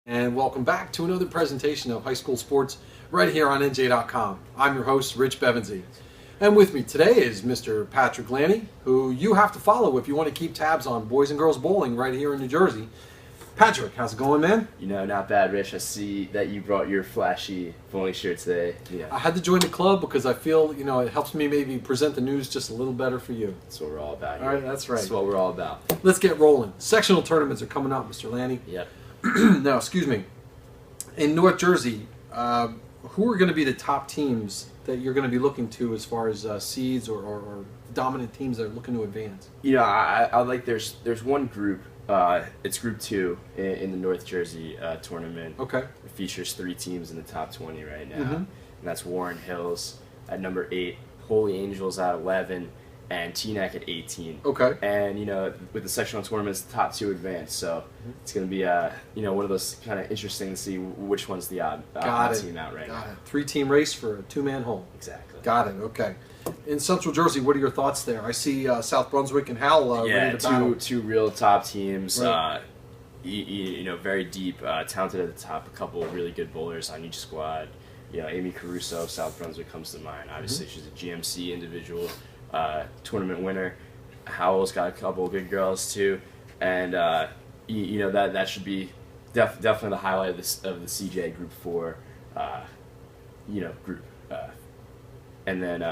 And welcome back to another presentation of high school sports right here on NJ.com. I'm your host, Rich Bevensey. And with me today is Mr. Patrick Lanny, who you have to follow if you want to keep tabs on boys and girls bowling right here in New Jersey. Patrick, how's it going, man? You know, not bad, Rich. I see that you brought your flashy bowling shirt today. Yeah. I had to join the club because I feel, it helps me maybe present the news just a little better for you. That's what we're all about here. All right, that's right. That's what we're all about. Let's get rolling. Sectional tournaments are coming up, Mr. Lanny. Yep. Now, excuse me. In North Jersey, who are going to be the top teams that you're going to be looking to as far as seeds or dominant teams that are looking to advance? You know, I like there's one group. It's Group 2 in the North Jersey tournament. Okay. It features 3 teams in the top 20 right now. Mm-hmm. And that's Warren Hills at number 8, Holy Angels at 11, and Teaneck at 18. Okay. And, with the sectional tournaments, the top 2 advance. So it's going to be, one of those kind of interesting to see which one's the odd team out right now. 3-team race for a 2-man hole. Exactly. Got it. Okay. In Central Jersey, what are your thoughts there? I see South Brunswick and Howell ready to battle. two real top teams. Right. Very deep, talented at the top. A couple of really good bowlers on each squad. Amy Caruso of South Brunswick comes to mind. Obviously, she's a GMC individual tournament winner. Howell's got a couple of good girls too, and that should be definitely the highlight of the CJ Group 4 group. And then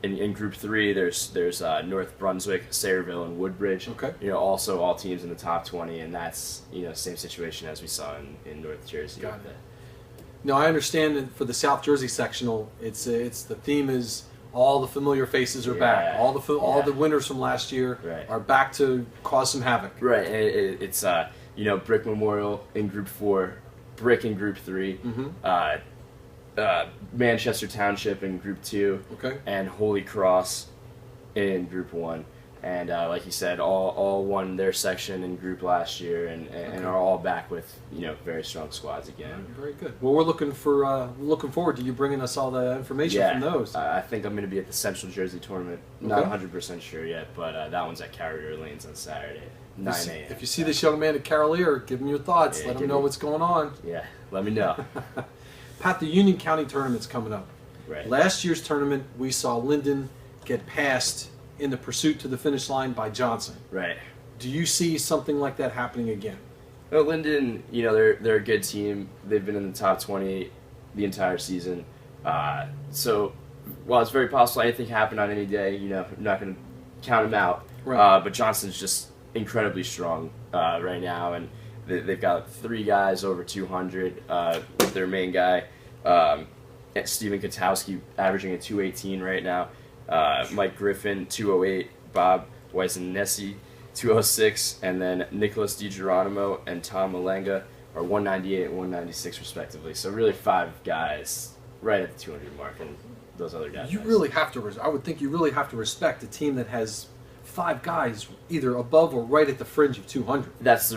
in Group 3, there's North Brunswick, Sayreville, and Woodbridge. Okay. Also all teams in the top 20, and that's same situation as we saw in North Jersey. Got it. Now I understand that for the South Jersey sectional, it's the theme is all the familiar faces are back. All the winners from last year are back to cause some havoc. Right. It's Brick Memorial in Group 4, Brick in Group 3. Mm-hmm. Manchester Township in Group 2, and Holy Cross in Group 1. And like you said, all won their section in group last year and are all back with very strong squads again. Very good. Well, we're looking forward to you bringing us all the information from those. I think I'm going to be at the Central Jersey tournament. Not 100% sure yet, but that one's at Carrier Lanes on Saturday, 9 a.m. If you see this young man at Carolier, give him your thoughts. Let him know what's going on. Yeah, let me know. Pat, the Union County tournament's coming up. Right. Last year's tournament, we saw Linden get passed in the pursuit to the finish line by Johnson. Right. Do you see something like that happening again? Well, Linden, they're a good team. They've been in the top 20 the entire season. So while it's very possible anything can happen on any day, I'm not going to count them out. Right. But Johnson's just incredibly strong right now, and they've got 3 guys over 200 with their main guy, Stephen Katowski, averaging a 218 right now. Mike Griffin, 208. Bob Weisennessi, 206. And then Nicholas DiGeronimo and Tom Malenga are 198 and 196 respectively. So really 5 guys right at the 200 mark, and those other guys. I would think you really have to respect a team that has 5 guys either above or right at the fringe of 200. That's the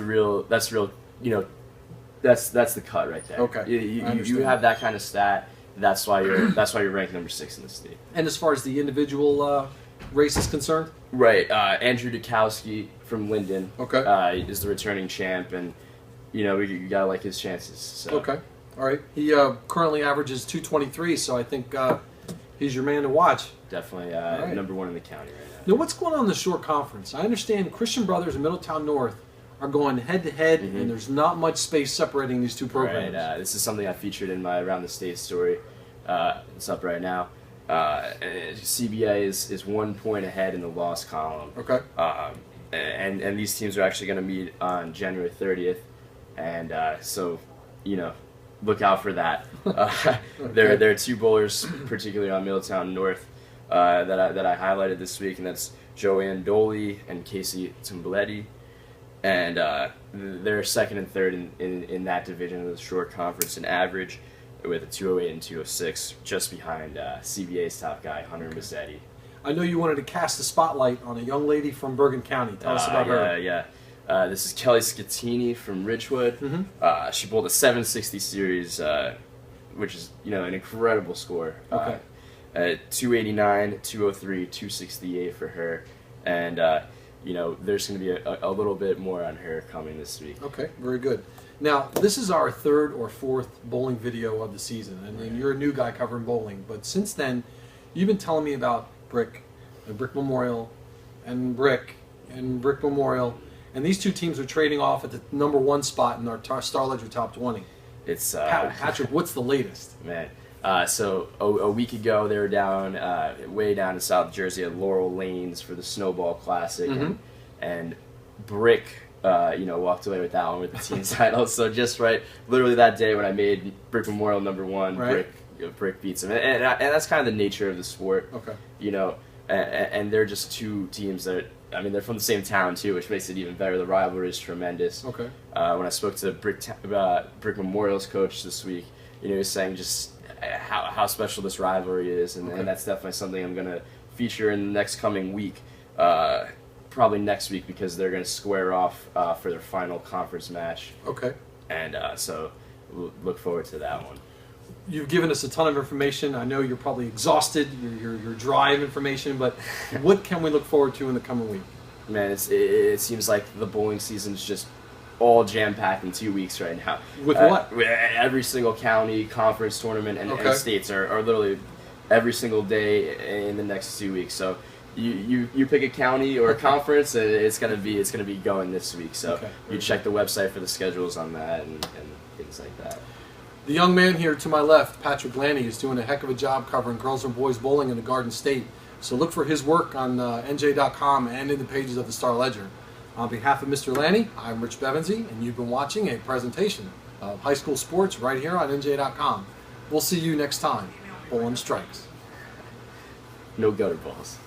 cut right there. Okay. You have that kind of stat. That's why you're ranked number 6 in the state. And as far as the individual race is concerned? Right. Andrew Dukowski from Linden is the returning champ, and you gotta like his chances. So. Okay. All right. He currently averages 223, so I think he's your man to watch. Definitely number 1 in the county right now. Now, what's going on in the short conference? I understand Christian Brothers and Middletown North are going head-to-head, and there's not much space separating these two programs. Right. This is something I featured in my Around the State story. It's up right now. CBA is 1 point ahead in the loss column. Okay. And these teams are actually going to meet on January 30th, and so look out for that. There are 2 bowlers, particularly on Middletown North, that I highlighted this week, and that's Joanne Doley and Casey Tumbletti. And they're second and third in that division of the short conference in average, with a 208 and 206, just behind CBA's top guy, Hunter Mazzetti. I know you wanted to cast the spotlight on a young lady from Bergen County. Tell us about her. Yeah. This is Kelly Scattini from Ridgewood. Mm-hmm. She bowled a 760 series, which is an incredible score. 289, 203, 268 for her, and there's going to be a little bit more on her coming this week. Okay, very good. Now, this is our third or fourth bowling video of the season, and you're a new guy covering bowling, but since then, you've been telling me about Brick, and Brick Memorial, and Brick Memorial, and these two teams are trading off at the number 1 spot in our Star Ledger Top 20. It's Patrick, what's the latest? Man, so a week ago they were down, way down in South Jersey at Laurel Lanes for the Snowball Classic, and Brick, walked away with that one with the team title. So just literally that day when I made Brick Memorial number 1, right. Brick beats him, and that's kind of the nature of the sport. Okay. And they're just two teams that, they're from the same town too, which makes it even better. The rivalry is tremendous. Okay. When I spoke to Brick Memorial's coach this week, he was saying just how special this rivalry is, and that's definitely something I'm going to feature in the next coming week. Probably next week, because they're going to square off for their final conference match. Okay. And so we'll look forward to that one. You've given us a ton of information. I know you're probably exhausted. You're dry of information, but what can we look forward to in the coming week? Man, it seems like the bowling season's just all jam-packed in 2 weeks right now. With what? Every single county, conference, tournament, and states are literally every single day in the next 2 weeks. So you pick a county or a conference, and it's gonna be going this week. So you check the website for the schedules on that and things like that. The young man here to my left, Patrick Lanny, is doing a heck of a job covering girls and boys bowling in the Garden State. So look for his work on NJ.com and in the pages of the Star Ledger. On behalf of Mr. Lanny, I'm Rich Bevensey, and you've been watching a presentation of high school sports right here on NJ.com. We'll see you next time. Bowling strikes. No gutter balls.